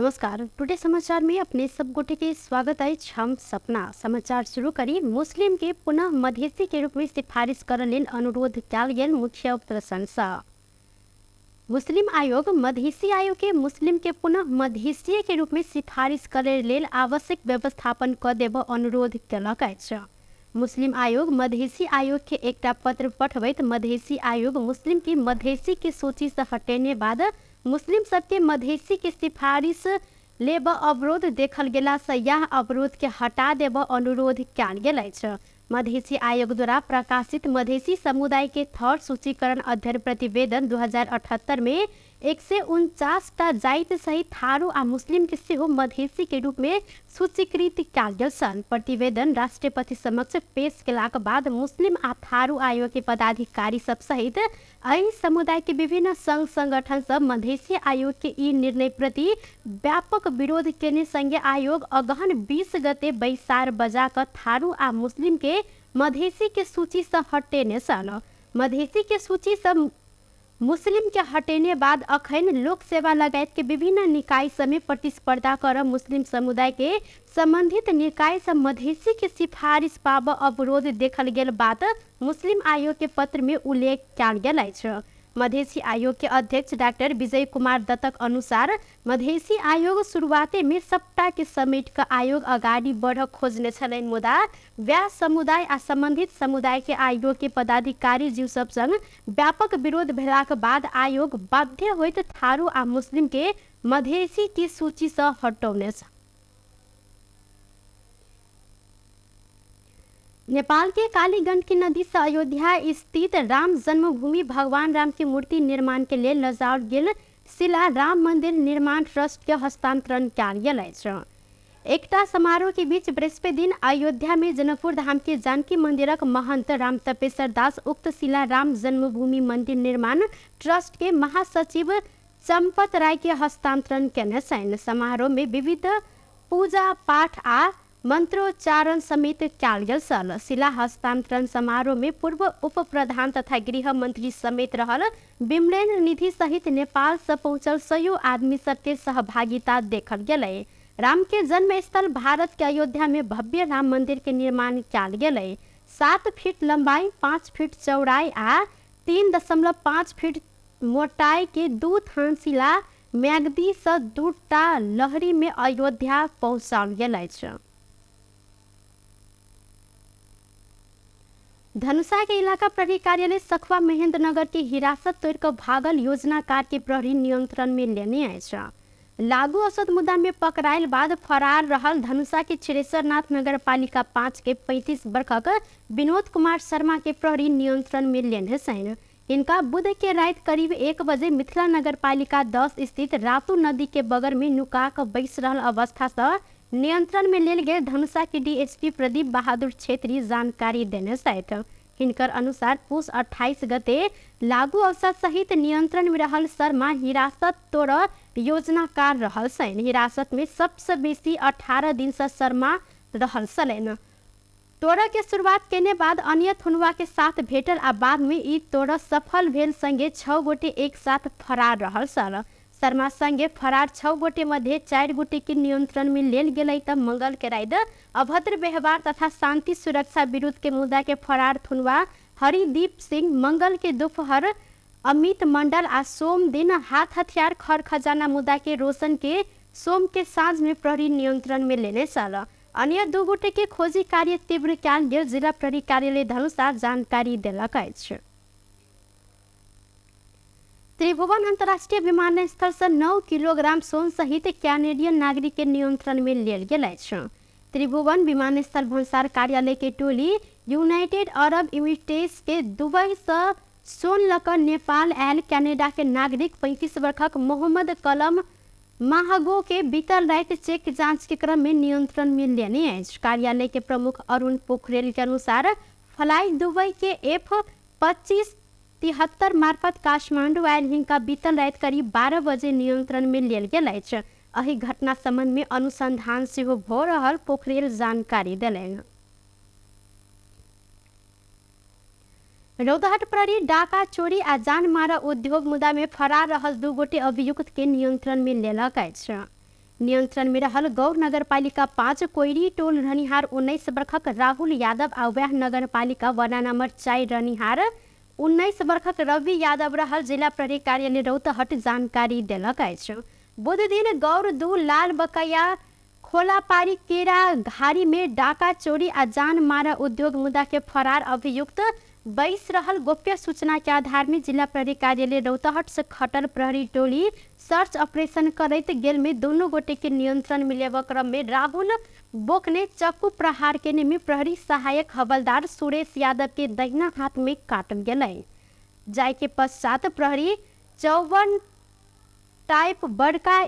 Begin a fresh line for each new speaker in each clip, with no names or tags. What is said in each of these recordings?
नमस्कार। टुडे समाचार में अपने सब गोटे के स्वागत है। हम सपना समाचार शुरू करी। मुस्लिम के पुनः मधेसी के रूप में सिफारिश करने अनुरोध कयल गेल, मुख्य प्रशंसा। मुस्लिम आयोग मधेसी आयोग के मुस्लिम के पुनः मधेसी के रूप में सिफारिश करे लेल आवश्यक व्यवस्थापन क देब अनुरोध कयलक अछि। मुस्लिम आयोग मधेसी आयोग के एकटा पत्र पठबैत मधेसी आयोग मुस्लिम की मधेसी के सूची से हटेने बाद मुस्लिम सबके मधेसी के सिफारिश लेब अवरोध देखल गेला से यह अवरोध के हटा देब अनुरोध कयल गेल अछि। मधेसी आयोग द्वारा प्रकाशित मधेसी समुदाय के थर्ड सूचीकरण अध्ययन प्रतिवेदन 2078 में 149टा जाति सहित थारू आ मुस्लिम के सेहो मधेसी के रूप में सूचीकृत कयल गेल छल। प्रतिवेदन राष्ट्रपति समक्ष पेश केलाक बाद मुस्लिम आ थारू आयोग के पदाधिकारी सब सहित एहि समुदाय के विभिन्न संघ संगठन सब मधेसी आयोग के ई निर्णय प्रति व्यापक विरोध केने संगे आयोग अगहन 20 गते बैसार बजा कर थारू आ मुस्लिम के मधेसी के सूची से हटेने सन। मधेसी के सूची से मुस्लिम के हटेने बाद अखन लोक सेवा लगायत के विभिन्न निकाय समेत प्रतिस्पर्धा कर मुस्लिम समुदाय के संबंधित निकाय से मधेसी के सिफारिश पाब अवरोध देखल गेल बात मुस्लिम आयोग के पत्र में उल्लेख कयल गेल अछि। मधेसी आयोग के अध्यक्ष डॉक्टर विजय कुमार दत्तक अनुसार मधेसी आयोग शुरुआते में सबटा के समेट कर आयोग अगाडि बढ़ खोजने छलैन, मुदा व्याह समुदाय आ संबंधित समुदाय के आयोग के पदाधिकारी जीव सब संग व्यापक विरोध भेलाक बाद आयोग बाध्य होइत थारू आ मुस्लिम के मधेसी की सूची से हटौने छ। नेपाल के कालीगंज की नदी से अयोध्या स्थित राम जन्मभूमि भगवान राम की मूर्ति निर्माण के लिए लगाओल गेल शिला राम मंदिर निर्माण ट्रस्ट के हस्तांतरण कयल गेल अछि। एकटा समारोह के बीच बृहस्पति दिन अयोध्या में जनकपुर धाम के जानकी मंदिरक महंत राम तपेश्वर दास उक्त शिला राम जन्मभूमि मंदिर निर्माण ट्रस्ट के महासचिव चंपत राय के हस्तांतरण केने छनि। समारोह में विविध पूजा पाठ आ मंत्रोच्चारण समेत कयल गेल छल। शिला हस्तांतरण समारोह में पूर्व उप प्रधान तथा गृह मंत्री समेत रहल विमलेन्द्र निधि सहित नेपाल से पहुंचल सयौ आदमी सबके सहभागिता देखल गेलै। राम के जन्म स्थल भारत के अयोध्या में भव्य राम मंदिर के निर्माण कयल गेलै। 7 फीट लंबाई, 5 फीट चौड़ाई आ 3.5 फीट मोटाई के 2 थान शिला मैगदी से 2टा लहरी में अयोध्या पहुंचाओल गेल अछि। धनुषा के इलाका प्रहरी कार्यालय सखुआ महेंद्रनगर के हिरासत तोड़ कर भागल योजनाकार के प्रहरी नियंत्रण में लेने अछि। लागू औषध मुद्दा में पकड़ायल बाद फरार रहल धनुषा के छिरेश्वरनाथ नगर पालिका 5 के 35 वर्षक विनोद कुमार शर्मा के प्रहरी नियंत्रण में लेने छनि। इनका बुध के रात करीब 1 बजे मिथिला नगर पालिका 10 स्थित रातू नदी के बगल में नुका कर बैस रहल अवस्था से नियंत्रण में लेल गेल धनुषा के डीएसपी प्रदीप बहादुर छेत्री जानकारी देने छथि। हिनकर अनुसार पुष 28 गते लागू औषध सहित नियंत्रण में रहल शर्मा हिरासत तोड़ योजनाकार रहल छनि। हिरासत में सबसे बेसी 18 दिन से शर्मा रहल छलनि। तोड़ के शुरुआत केने बाद अन्य थुनवा के साथ भेटल आ बाद में ई तोड़ सफल भेल संगे 6 गोटे एक साथ फरार रहल छल। शर्मा संगे फरार 6 गोटे मध्य 4 गोटे के नियंत्रण में लेल गेलै तब मंगल के रात अभद्र व्यवहार तथा शांति सुरक्षा विरुद्ध के मुद्दा के फरार थुनवा हरिदीप सिंह, मंगल के दोपहर अमित मंडल आ सोम दिन हाथ हथियार खर खजाना मुद्दा के रोशन के सोम के साँझ में प्रहरी नियंत्रण में लेने छल। अन्य 2 गोटे के खोजी कार्य तीव्र कयल गेल, जिला प्रहरी कार्यालय धनुषा जानकारी देलक अछि। त्रिभुवन अंतर्राष्ट्रीय विमानस्थल से 9 किलोग्राम सोन सहित कैनेडियन नागरिक के नियंत्रण में लेल गेल अछि। त्रिभुवन विमानस्थल भन्सार कार्यालय के टोली यूनाइटेड अरब इमिरेट्स के दुबई से सोन लकर नेपाल आयल कनाडा के नागरिक 35 वर्षक मोहम्मद कलम माहगो के बीतल रात चेक जांच के क्रम में नियंत्रण में लेने अछि। कार्यालय के प्रमुख अरुण पोखरेल के अनुसार फ्लाइट दुबई के F2573 मार्फत काठमांडू आयल हिनका बीतल रात करीब 12 बजे नियंत्रण में लेल गेल अछि। एहि घटना संबंध में अनुसंधान सेहो भ रहल पोखरेल जानकारी देलनि। रौतहट प्रहरी डाका चोरी आ जानमारा उद्योग मुद्दा में फरार रहल 2 गोटे अभियुक्त के नियंत्रण में लेलक अछि। नियंत्रण में रहल गौर नगरपालिका 5 कोइरी टोल रहनिहार 19 वर्षक राहुल यादव आ वैह नगरपालिका वार्ड नंबर 4 रहनिहार 19 वर्षक रवि यादव रहल जिला प्रहरी कार्यालय रौतहट जानकारी देलक अछि। बुध दिन गौर 2 लाल बकैया खोलापारी केरा घारी में डाका चोरी आ जान मारा उद्योग मुद्दा के फरार अभियुक्त 22 रहल गोप्य सूचना के आधार में जिला प्रहरी कार्यालय रौतहट से खटल प्रहरी टोली सर्च ऑपरेशन करते गेल में दोनों गोटे के नियंत्रण में लेवा क्रम में राहुल बोक ने चक्कू प्रहार के में प्रहरी सहायक हवलदार सुरेश यादव के दाहिना हाथ में काटल गए। जाय के पश्चात प्रहरी 54 टाइप बड़का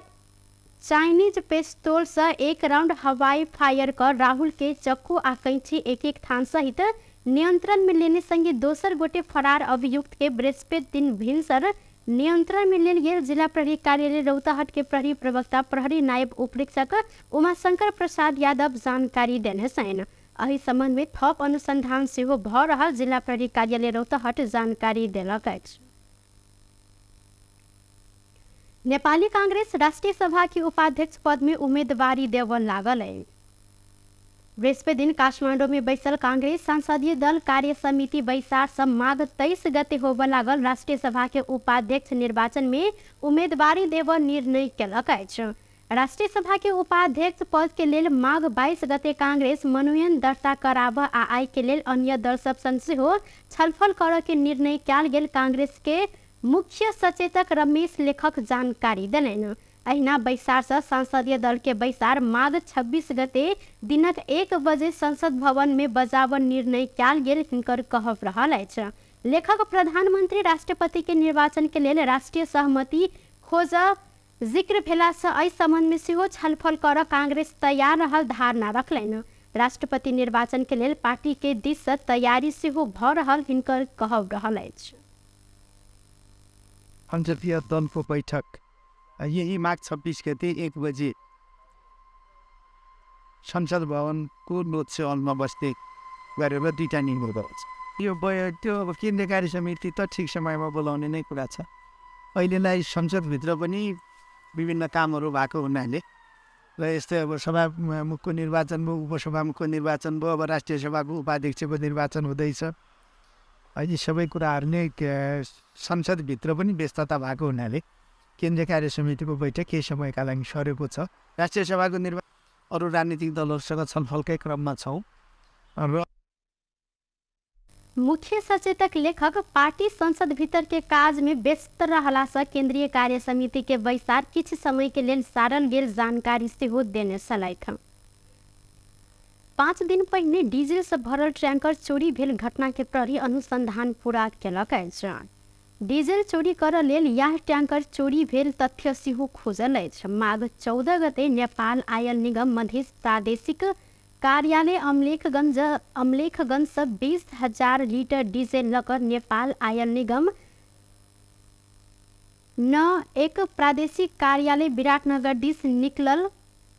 चाइनीज पिस्तौल से 1 राउंड हवाई फायर कर राहुल के चक्कू आ कैंची एक थान सहित नियंत्रण में लेने संगे दोसर गोटे फरार अभियुक्त के बृहस्पति दिन भिनसर नियंत्रण में लेल गेल। जिला प्रहरी कार्यालय रौतहट के प्रहरी प्रवक्ता प्रहरी नायब उपरीक्षक उमाशंकर प्रसाद यादव जानकारी देने छन्। एहि संबंध में थप अनुसंधान सेहो भ रहल जिला प्रहरी कार्यालय रौतहट जानकारी देलक अछि। नेपाली कांग्रेस राष्ट्रीय सभा के उपाध्यक्ष पद में उम्मीदवारी देवल लागल है। बृहस्पति दिन काठमांडू में बैसल कांग्रेस संसदीय दल कार्य समिति बैसार सब माघ 23 गते होबे लागल राष्ट्रीय सभा के उपाध्यक्ष निर्वाचन में उम्मीदवारी देव निर्णय केलक अछि। राष्ट्रीय सभा के उपाध्यक्ष पद के लेल माघ 22 गते कांग्रेस मनोनयन दर्ता कराब आ आय के लेल अन्य दल सब संग सेहो छलफल करऽ के निर्णय कयल गेल। कांग्रेस के मुख्य सचेतक रमेश लेखक जानकारी देलनि। अहिना बैसार से संसदीय दल के बैसार माघ 26 गते दिनक 1 बजे संसद भवन में बजावन निर्णय कयल गेल हिनकर कहब रहल अछि। लेखक प्रधानमंत्री राष्ट्रपति के निर्वाचन के लेल राष्ट्रीय सहमति खोज जिक्र भेला से एहि संबंध में सेहो छलफल कर कांग्रेस तैयार रहल धारणा रखलनि। राष्ट्रपति निर्वाचन के लेल पार्टी के दिस से तैयारी सेहो भ रहल हिनकर कहब रहल अछि।
संसदीय दल को बैठक यही माघ 26 गते 1 बजे संसद भवन को लोकसेवा हलमा बस्दै गरेर 2टा निर्णय गर्छ। यो त्यो अब केन्द्रीय कार्य समिति त ठिक समयमा बोलाउने नै कुरा छ। अहिलेलाई संसदभित्र पनि विभिन्न कामहरू भएको हुनाले र यस्तै अब सभामुखको निर्वाचन भयो, उपसभामुखको निर्वाचन भयो, अब राष्ट्रिय सभाको उपाध्यक्षको निर्वाचन हुँदैछ। अहिले सबै कुराहरू नै संसदभित्र पनि व्यस्तता भएको हुनाले केन्द्रीय कार्य समितिको बैठक केही समयका लागि सरेको छ। राष्ट्रिय सभाको निर्वाचन अरू राजनीतिक दलहरूसँग छलफलकै क्रममा छौँ र
मुख्य सचेतक लेखक पार्टी संसद भीतर के काज में व्यस्त रहला से केंद्रीय कार्य समिति के बैसार किछ समय के लेल सारल गेल जानकारी सेहो देने छलथि। 5 दिन पहिने डीजल से भरल टैंकर चोरी भेल घटना के प्रहरी अनुसंधान पूरा केलक अछि। डीजल चोरी कर लेल यह टैंकर चोरी भेल तथ्य सेहो खोजल अछि। माघ 14 गते नेपाल आयल निगम मध्य प्रादेशिक कार्यालय अमलेखगंज से 20,000 लीटर डीजल लकर नेपाल आयल निगम न एक प्रादेशिक कार्यालय विराटनगर दिस निकलल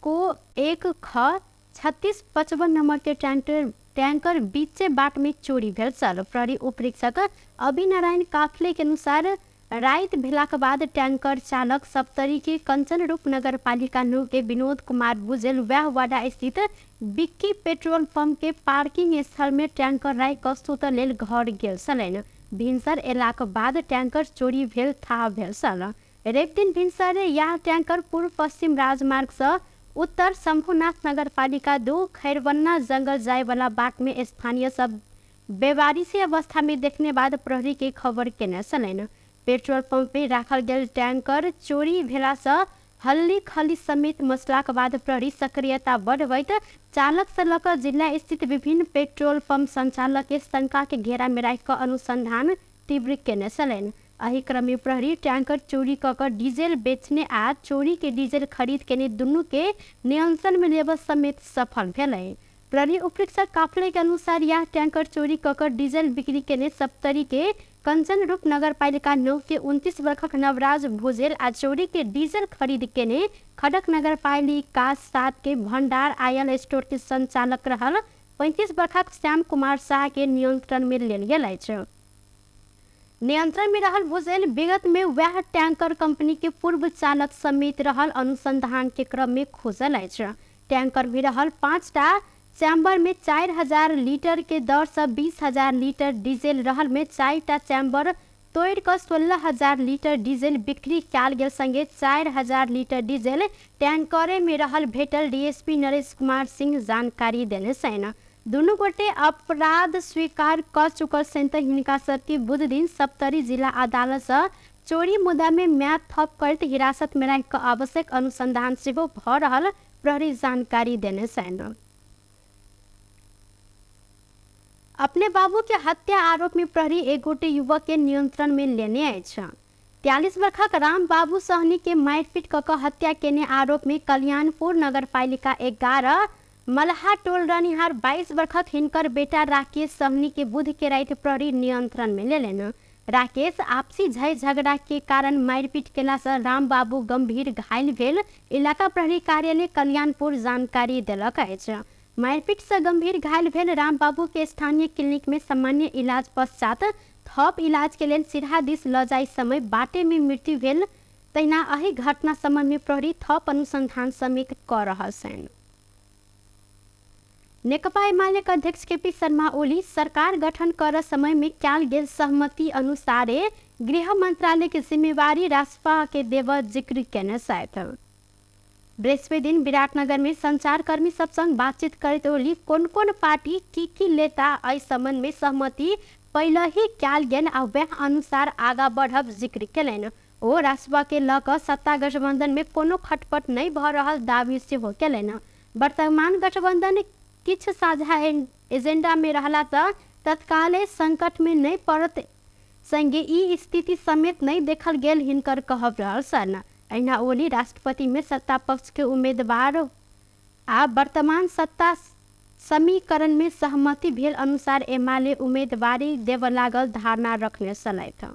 को 1 ख 3655 नंबर के टैंकर बीचे बाट में चोरी भेल छल। प्रहरी उपरीक्षक अभिनारायण काफले के अनुसार रात भेला के बाद टैंकर चालक सप्तरी के कंचन रूप नगर पालिका 9 के विनोद कुमार बुझेल वह वाडा स्थित बिक्की पेट्रोल पंप के पार्किंग स्थल में टैंकर राय कस्तुत लेल घर गेल छलनि। भिनसर एलाक बाद टैंकर चोरी भेल था भेल छल। रेप दिन भिनसर यह टैंकर पूर्व पश्चिम राजमार्ग से उत्तर शंभुनाथ नगर पालिका 2 खैरवन्ना जंगल जाए वाला बाट में स्थानीय सब बेवारिशी अवस्था में देखने बाद प्रहरी के खबर केने छलनि। पेट्रोल पंप में राखल गेल टैंकर चोरी भेला से हल्ली खली समेत मसला के बाद प्रहरी सक्रियता बढ़बैत चालक से लकर जिला स्थित विभिन्न पेट्रोल पंप संचालक के शंका के घेरा में राखि अनुसंधान तीव्र केने छलनि। एहि क्रम में प्रहरी टैंकर चोरी कर डीजल बेचने आ चोरी के डीजल खरीद के दुनू के नियंत्रण में लेब समेत सफल भेलै। प्रहरी उपरीक्षक काफले के अनुसार यह टैंकर चोरी कर डीजल बिक्री के सप्तरी के कंचन रूप नगर पालिका 9 के 29 वर्षक नवराज भुजेल आ चोरी के डीजल खरीद के खड़क नगर पालिका 7 के भंडार आयल स्टोर के संचालक रहल 35 वर्षक श्याम कुमार शाह के नियंत्रण में लेल गेल अछि। नियंत्रण में रहल भुजेल विगत में वह टैंकर कंपनी के पूर्व चालक समेत रहल अनुसंधान के क्रम में खोजल अछि। टैंकर में रहल 5टा चैम्बर में 4000 लीटर के दर से 20,000 लीटर डीजल रहल में 4टा चैम्बर तोड़ कर 16,000 लीटर डीजल बिक्री कयल गेल संगे 4,000 लीटर डीजल टैंकरे में रहल भेटल डीएसपी नरेश कुमार सिंह जानकारी देने छन्। दुनू गोटे अपराध स्वीकार कर चुकल छन् त हिनका सबके बुध दिन सप्तरी जिला अदालत से चोरी मुद्दा में म्याद थप करत हिरासत में राख आवश्यक अनुसंधान सेहो भ रहल प्रहरी जानकारी देने छन्। अपने बाबू के हत्या आरोप में प्रहरी एक गोटे युवक के नियंत्रण में लेने अछि। 43 वर्षक राम बाबू सहनी के मारपीट कऽ हत्या केने आरोप में कल्याणपुर नगर पालिका 11 मलहा टोल रनिहार 22 वर्षक हिनकर बेटा राकेश सहनी के बुध के रात प्रहरी नियंत्रण में लेलन। राकेश आपसी झय झगड़ा के कारण मारपीट केला से राम बाबू गंभीर घायल भेल इलाका प्रहरी कार्यालय कल्याणपुर जानकारी देलक अछि। मारपीट से गंभीर घायल भेल राम बाबू के स्थानीय क्लिनिक में सामान्य इलाज पश्चात थप इलाज के लेल सिरहा दिस ल जाय समय बाटे में मृत्यु भेल। तहिना एहि घटना संबंध में प्रहरी थप अनुसंधान समेत कऽ रहल छनि। नेकपा एमाले अध्यक्ष केपी शर्मा ओली सरकार गठन कर समय में कयल गेल सहमति अनुसारे गृह मंत्रालय की जिम्मेवारी राजपा के देव जिक्र केने छथि। बृहस्पति दिन विराटनगर में संचारकर्मी सब संग बातचीत करते ओली कोन कोन पार्टी की लेता एहि संबंध में सहमति पहले ही कयल गेल आ वह अनुसार आगा बढ़ब जिक्र केलनि। ओ राजपा के लऽ कऽ सत्ता गठबंधन में कोनो खटपट नहीं भ रहल दावी सेहो केलनि। वर्तमान गठबंधन किछु साझा एजेंडा में रहला तऽ तत्काले संकट में नहीं पड़त संगे ई स्थिति समेत नहीं देखल गेल हिनकर कहब रहल छनि। अहिना ओली राष्ट्रपति में सत्ता पक्ष के उम्मीदवार आ वर्तमान सत्ता समीकरण में सहमति भेल अनुसार एमाले उम्मीदवारी देव लागल धारणा रखने छलथि।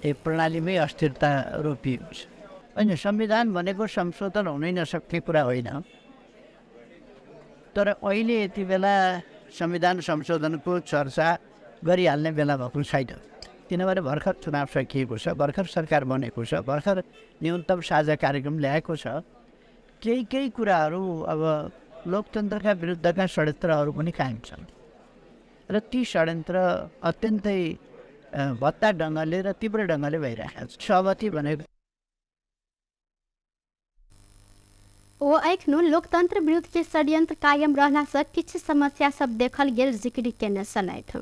एक प्रणाली में अस्थिरता रोपिएको छ। होइन, संविधान भनेको संशोधन हुनै नसक्ने कुरा होइन, तर अहिले यति बेला संविधान संशोधनको चर्चा गरिहाल्ने बेला भएको छैन। किनभने भर्खर चुनाव सकिएको छ, भर्खर सरकार बनेको छ, भर्खर न्यूनतम साझा कार्यक्रम ल्याएको छ। केही कुराहरू अब लोकतन्त्रका विरुद्धका षड्यन्त्रहरू पनि कायम छन् र ती षड्यन्त्र अत्यन्तै भत्ता ढङ्गले र तीव्र ढङ्गले भइरहेको छ। सहमति भनेको
ओ एखनो लोकतंत्र विरुद्ध के षड्यंत्र कायम रहला से किछु समस्या सब देखल गेल जिक्र केने छलथि।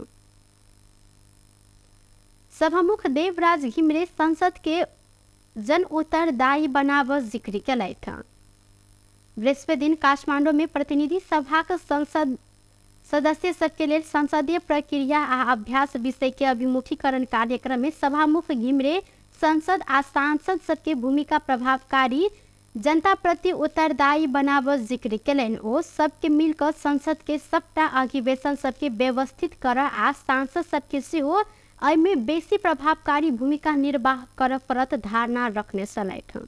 सभामुख देवराज घिमिरे संसद के जन उत्तरदायी बनाव जिक्र केलथि। बृहस्पति दिन काठमांडू में प्रतिनिधि सभा के संसद सदस्य सबके लेल संसदीय प्रक्रिया आ अभ्यास विषय के अभिमुखीकरण कार्यक्रम में सभामुख घिमिरे संसद आ सांसद सबके भूमिका प्रभावकारी जनता प्रति उत्तरदायी बनाव जिक्र केलनि। ओ सबके मिलकर संसद के सबटा अधिवेशन सबके व्यवस्थित कर आ सांसद सबके सेहो एहिमे बेसी प्रभावकारी भूमिका निर्वाह कर परत धारणा रखने छलथि।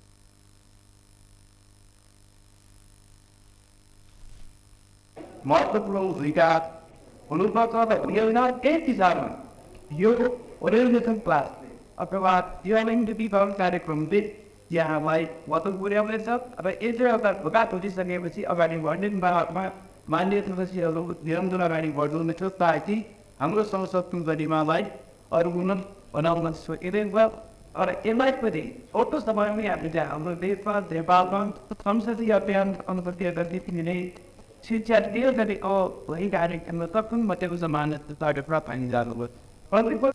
महत्त्वपूर्ण भूमिका हुनुपर्छ योजना एक हिसाबमा यो ओरिएन्टेसन क्लास अथवा युएनएमडिपी कार्यक्रमले यहाँलाई वचन पुर्याउनेछ। अब यसले एउटा ढोका खोजिसकेपछि अगाडि बढ्ने बाबतमा मान्य सदस्यहरू निरन्तर अगाडि बढाउनेछ ताकि हाम्रो संसदको गरिमालाई अरू उन्नत बनाउन सकिँदैन। र यसलाई पनि छोटो समयमै हामीले हाम्रो देशमा नेपालमा संसदीय अभियान अन्तर्गत दिने शिक्षा दिएर गरेको वही कार्यक्रममा सक्छौँ मध्येको जमानतबाट प्राप्त जानुभयो।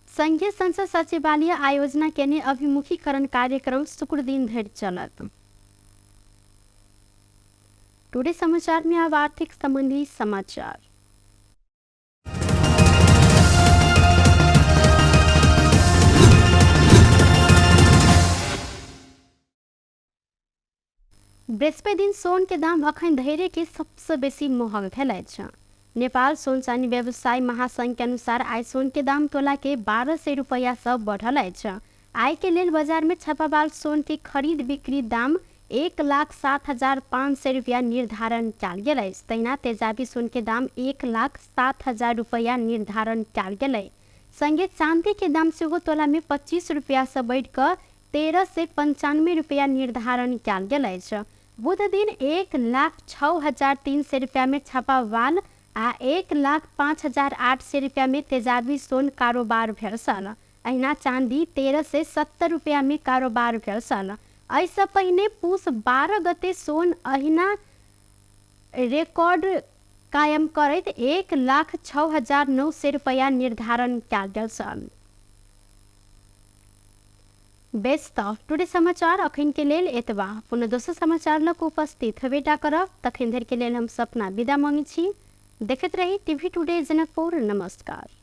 संघीय संसद सचिवालय आयोजना केने अभिमुखीकरण कार्यक्रम शुक्र दिन धरि चलत। टुडे समाचार में अब आर्थिक संबंधी समाचार। बृहस्पति दिन सोन के दाम अखन धरि के सबसे बेसी महग भेल अछि। नेपाल सोन चानी व्यवसाय महासंघ के अनुसार आइ सोन के दाम तोला के 1200 रुपया से बढ़ल अछि। आय के लेल बाजार में छापामाल सोन के खरीद बिक्री दाम 1,07,500 रुपया निर्धारण कयल गेल अछि। तहिना तेजाबी सोन के दाम 1,07,000 रुपया निर्धारण कयल गेल अछि। संगे चांदी के दाम सेहो तोला में 25 रुपया से बढ़ि कऽ 1395 रुपया निर्धारण कयल गेल अछि। बुध दिन 1,06,300 रुपया में छापावाल आ 1,05,800 रुपया में तेजाबी सोन कारोबार भेल छल। अहिना चांदी 1370 रुपया में कारोबार भेल छल। एहिसँ पहिने पूस 12 गते सोन अहिना रिकॉर्ड कायम करैत 1,06,900 रुपया निर्धारण कयल गेल छल। बेस त टुडे समाचार अखन के लेल एतबा। पुनः दोसर समाचार लक उपस्थित हेबेटा करब। तखन धरि के लेल हम सपना विदा मांगै छी। देखैत रही टीवी टुडे जनकपुर। नमस्कार।